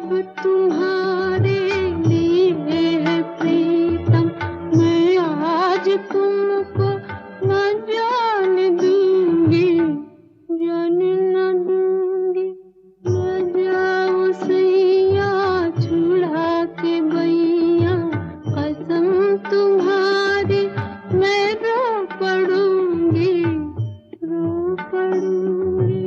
सब तुम्हारे लिए है प्रीतम, मैं आज तुमको न जान दूंगी, जान न दूंगी। न जाओ सैया छुड़ा के बैया, कसम तुम्हारी मैं रो पड़ूंगी, रो पड़ूंगी।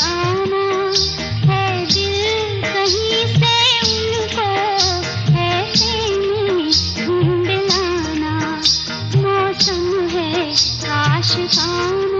फसाना है दिल कहीं से उनको ऐसे में ढूंढ लाना मौसम है आशिकाना।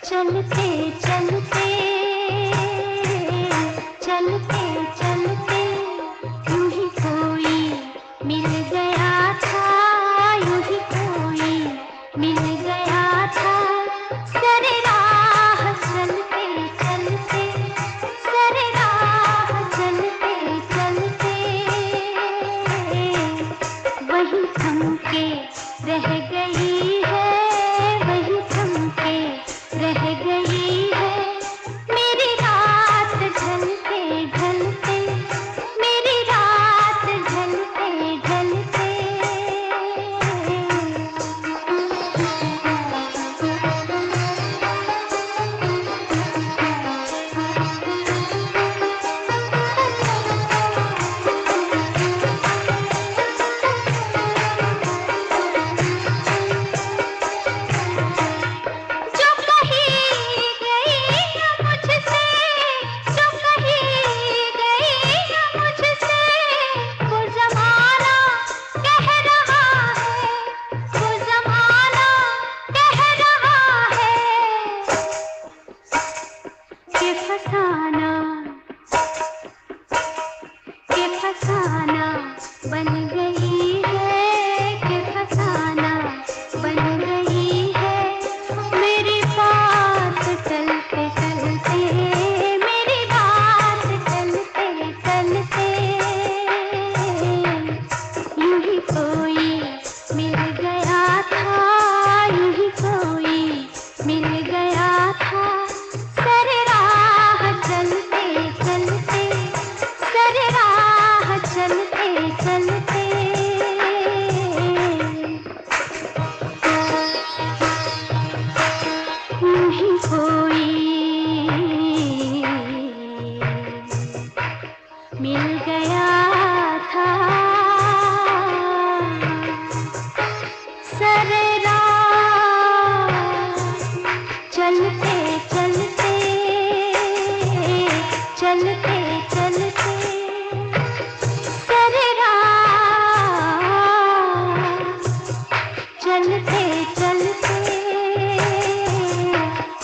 चलते चलते चलते चलते यूं ही कोई मिल गया था, यूं ही कोई मिल गया था। सरे राह चलते चलते, सरे राह चलते चलते वही थम के रह गई है, वही थम के रह गई है मेरी रात ढलते ढलते, मेरी रात ढलते ढलते। फसाना बन गई है, कि फसाना बन गई है मेरी बात चलते चलते, मेरी बात चलते चलते। यूं ही कोई मिल गया था, यूं ही कोई मिल गया था। सरे राह चलते चलते, सरे राह चलते चलते। यूं ही कोई मिल गया था, सरे राह चलते चलते, चलते चलते सरे राह चलते चलते,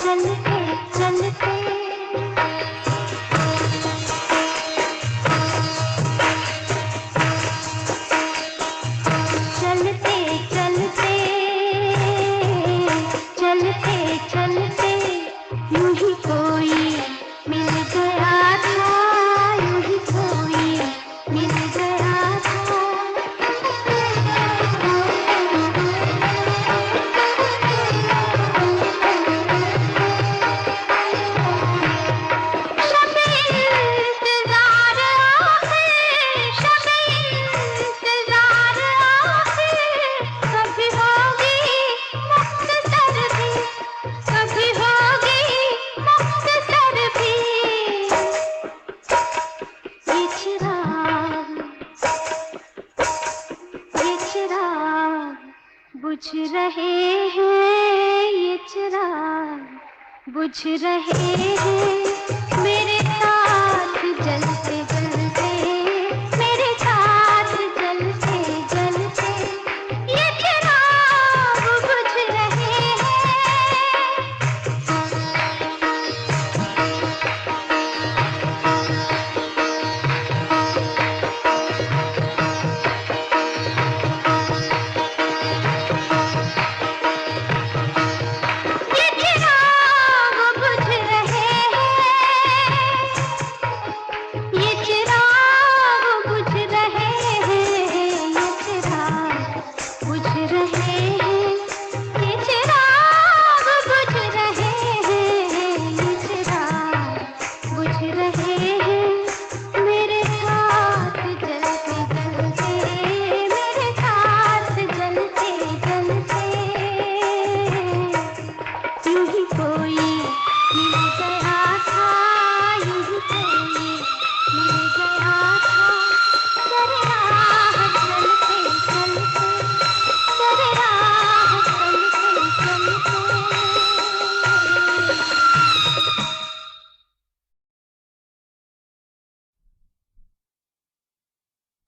चलते चलते। चलते चलते, चलते चलते यूं ही कोई मिल गया था, यूं ही कोई मिल गया था। शब-ए इंतज़ार आखिर, शब-ए इंतज़ार आखिर कभी होगी मुख्तसर भी, कभी होगी मुख्तसर भी। ये चिराग बुझ रहे हैं, ये चिराग बुझ रहे हैं मेरे साथ जलते जलते, मेरे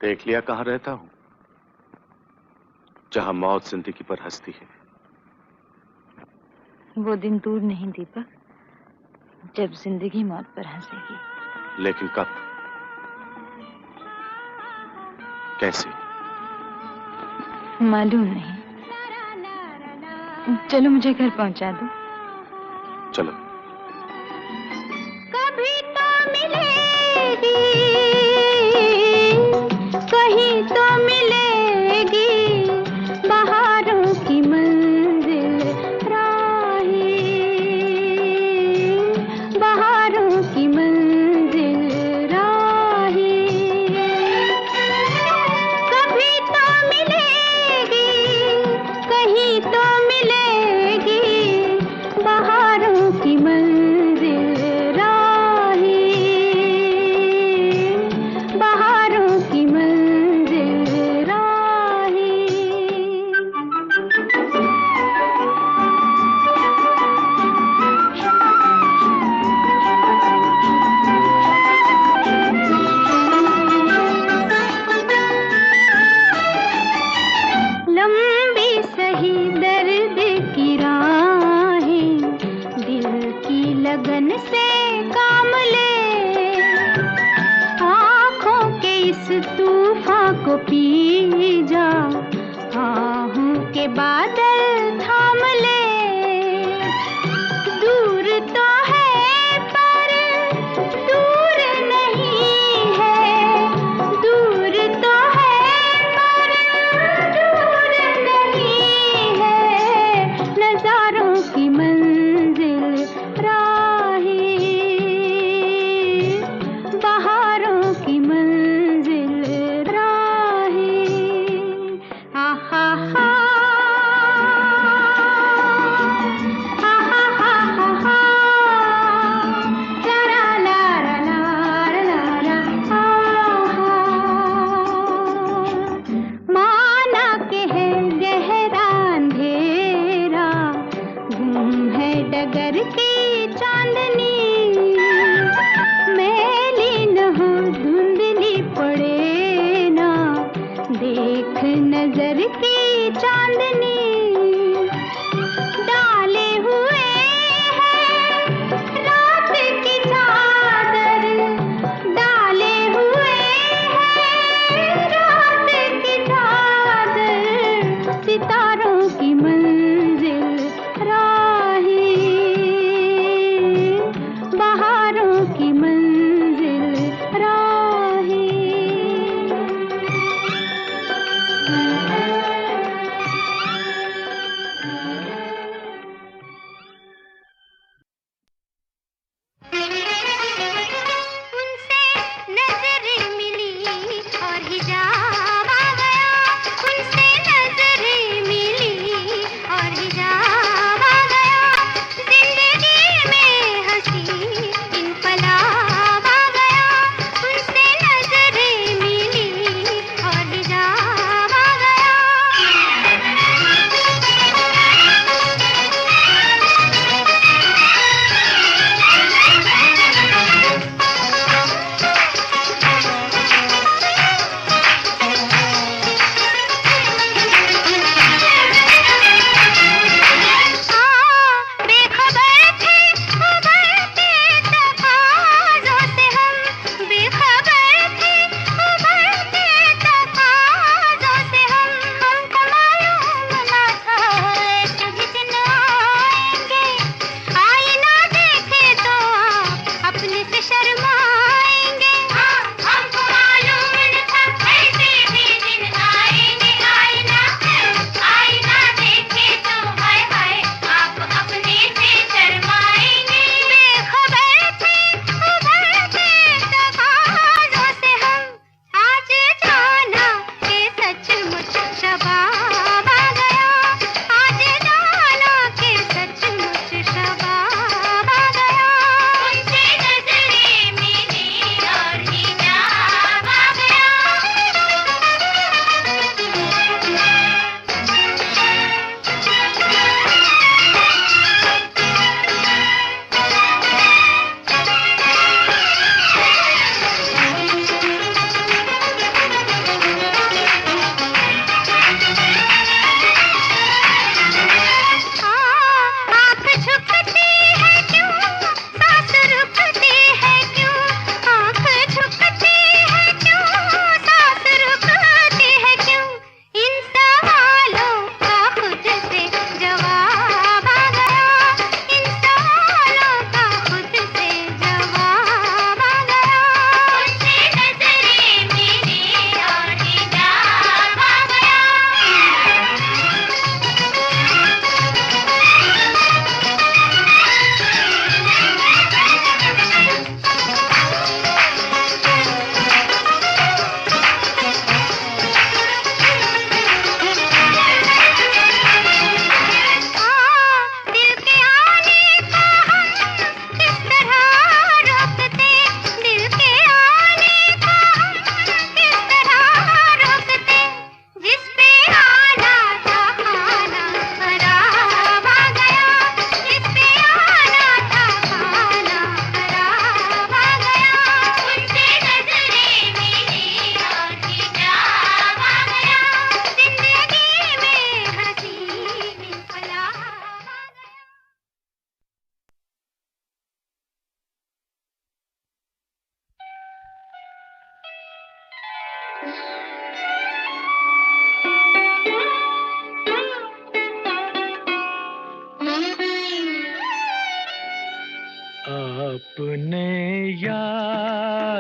देख लिया कहां रहता हूं, जहां मौत जिंदगी पर हंसती है। वो दिन दूर नहीं दीपक, जब जिंदगी मौत पर हंसेगी। लेकिन कब, कैसे? मालूम नहीं। चलो मुझे घर पहुंचा दो। चलो। कभी तो मिलेगी, कहीं तो मिलेगी बहारों की मंजिल राही, बहारों की मंजिल राही। कभी तो मिलेगी, कहीं तो मिलेगी बहारों की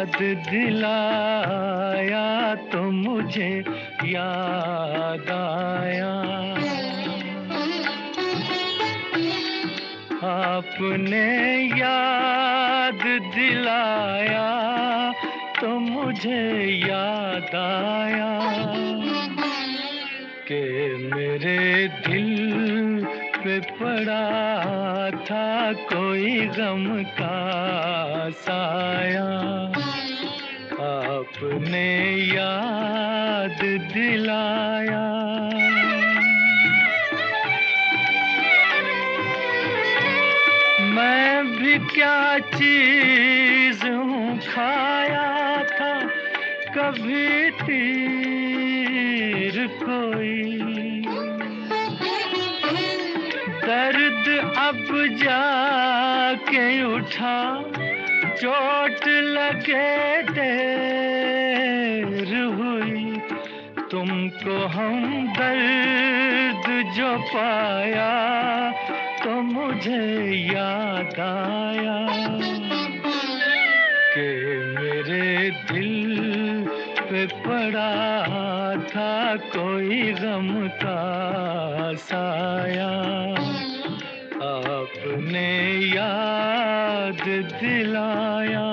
याद दिलाया तो मुझे याद आया। आपने याद दिलाया तो मुझे याद आया कि मेरे दिल पे पड़ा था कोई गम का साया। आपने याद दिलाया। मैं भी क्या चीज हूँ खाया था कभी तीर कोई। दर्द अब जाके उठा चोट लगे देर हुई। तुमको हम दर्द जो पाया तो मुझे याद आया कि मेरे दिल पे पड़ा था कोई गम का साया। आपने याद दिलाया।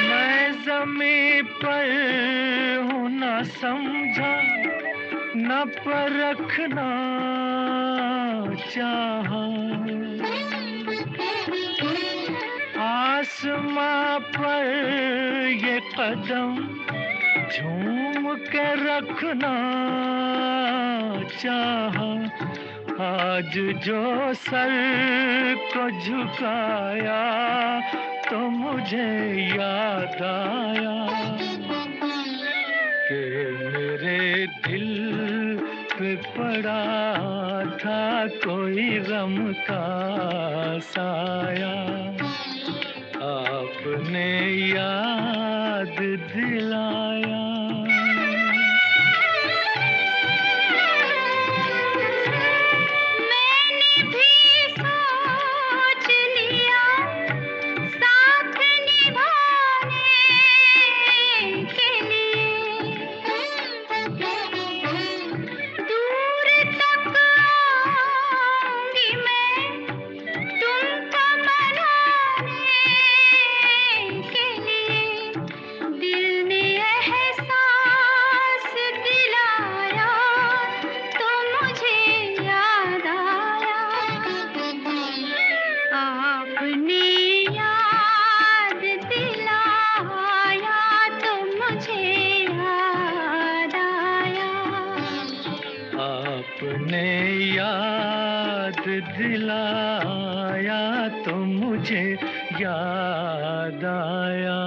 मैं ज़मीं पर हूँ न समझा न परखना चाहा। आसमां पर ये कदम झूम के रखना चाहा। आज जो सर को झुकाया तो मुझे याद आया कि मेरे दिल पे पड़ा था कोई गम का साया। आपने याद दिलाया। मैंने भी सोच लिया साथ निभाने के लिए। दूर तक आऊंगी मैं तुमको मनाने के लिए। दिल ने एहसास दिलाया तो मुझे याद आया। आपने याद दिलाया तो मुझे याद आया। आपने याद दिलाया तो मुझे याद आया।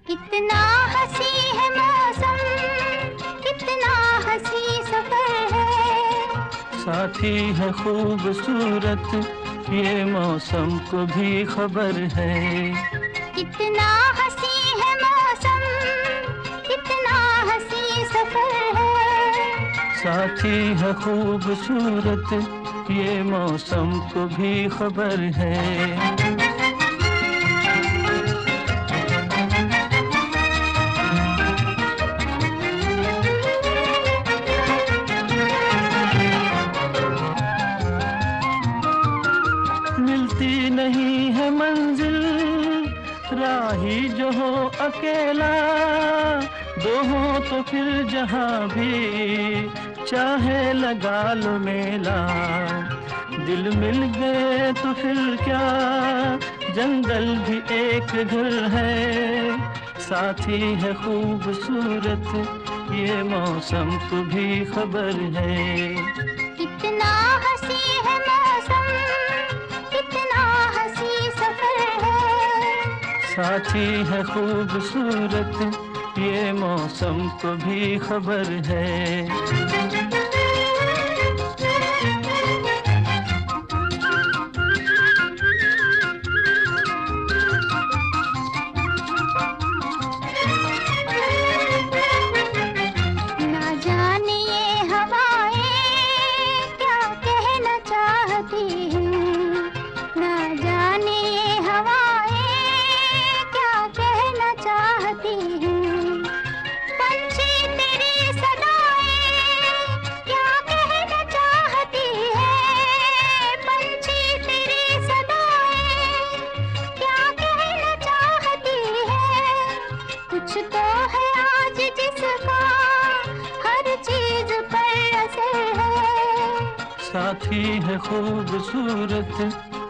कितना हंसी है मौसम, कितना हंसी सफर है। साथी है खूबसूरत ये मौसम को भी खबर है। कितना हंसी है मौसम, कितना हंसी सफर है। साथी है खूबसूरत ये मौसम को भी खबर है। मिलती नहीं है मंजिल राही जो हो अकेला। दो हो तो फिर जहाँ भी चाहे लगा लो मेला। दिल मिल गए तो फिर क्या जंगल भी एक घर है। साथी है खूबसूरत ये मौसम को भी खबर है। कितना हंसी है मौसम, साथी है खूबसूरत ये मौसम को भी खबर है। साथी है खूबसूरत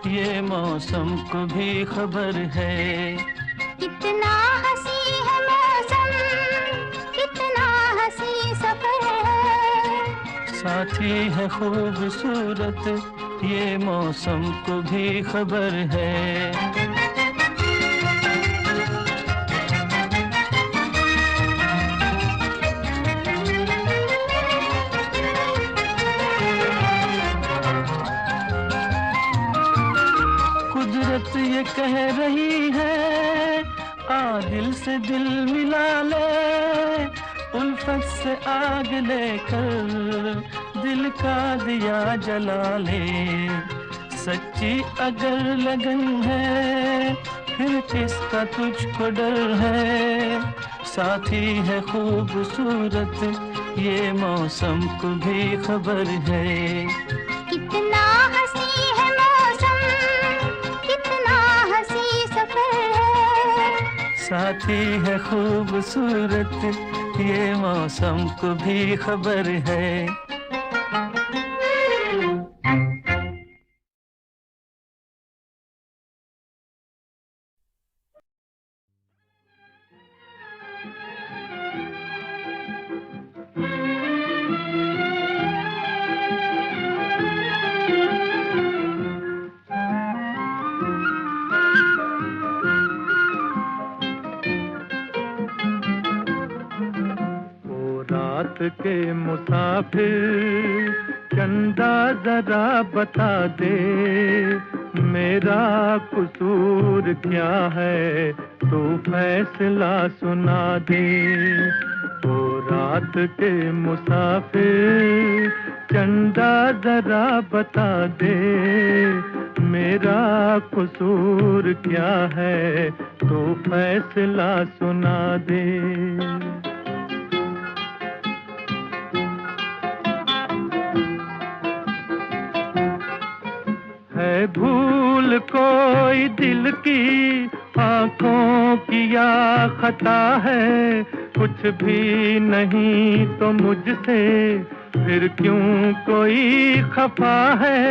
ये मौसम को भी खबर है। कितना हंसी है मौसम, कितना हंसी सफर है। साथी है खूबसूरत ये मौसम को भी खबर है। कुदरत ये कह रही है आ दिल से दिल मिला ले, उल्फत से आग लेकर दिल का दिया जला ले। सच्ची अगर लगन है फिर किसका तुझको डर है। साथी है खूबसूरत ये मौसम को भी खबर है। कितना हंसी है मौसम, कितना हंसी सफर है। साथी है खूबसूरत ये मौसम को भी खबर है। के मुसाफिर चंदा जरा बता दे, मेरा कसूर क्या है तू फैसला सुना दे। ओ रात के मुसाफिर चंदा जरा बता दे, मेरा कसूर क्या है तू फैसला सुना दे। है भूल कोई दिल की आंखों की या खता है, कुछ भी नहीं तो मुझसे फिर क्यों कोई खफा है।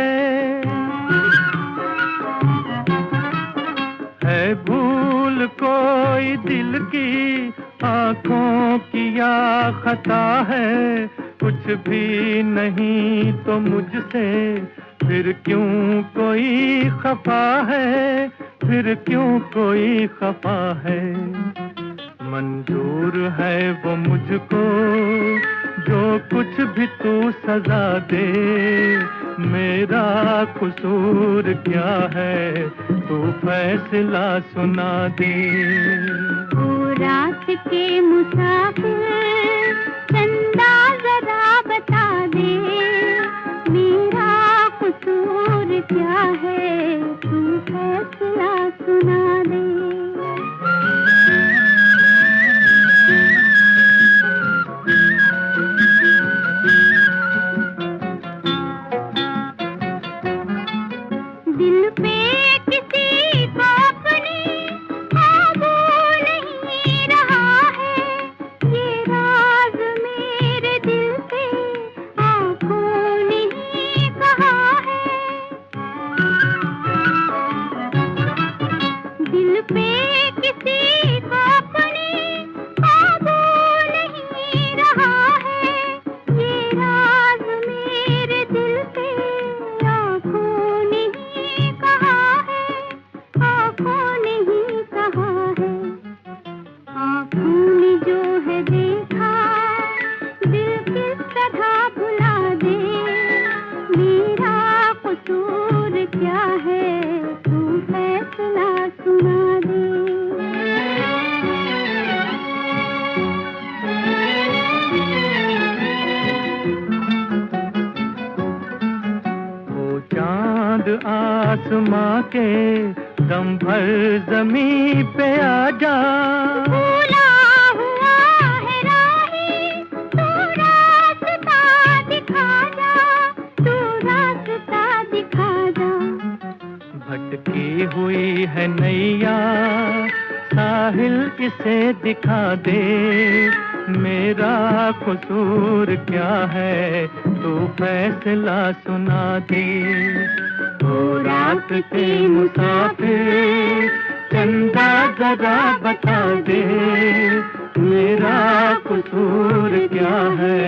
है भूल कोई दिल की आंखों की या खता है, कुछ भी नहीं तो मुझसे फिर क्यों कोई खफा है, फिर क्यों कोई खफा है। मंजूर है वो मुझको जो कुछ भी तू सजा दे, मेरा कसूर क्या है तू फैसला सुना दे। ओ रात के मुसाफिर चंदा जरा बता दे, मेरा कसूर क्या है तू फैसला सुना दे। दिल पे किसी को अपने काबू नहीं रहा है, ये राज मेरे दिल से आंखों ने ही कहा है। दिल पे किसी को अपने काबू नहीं रहा है, ये राज मेरे दिल से आंखों ने ही कहा है, आंखों ने ही कहा के दम भर जमीन पे आ जा। भूला हुआ है राही, तू रास्ता दिखा जा, तू रास्ता दिखा जा। भटकी हुई है नैया साहिल इसे दिखा दे, मेरा कसूर क्या है तू फैसला सुना दे। ओ रात के मुसाफिर चंदा जरा बता दे, मेरा कसूर क्या है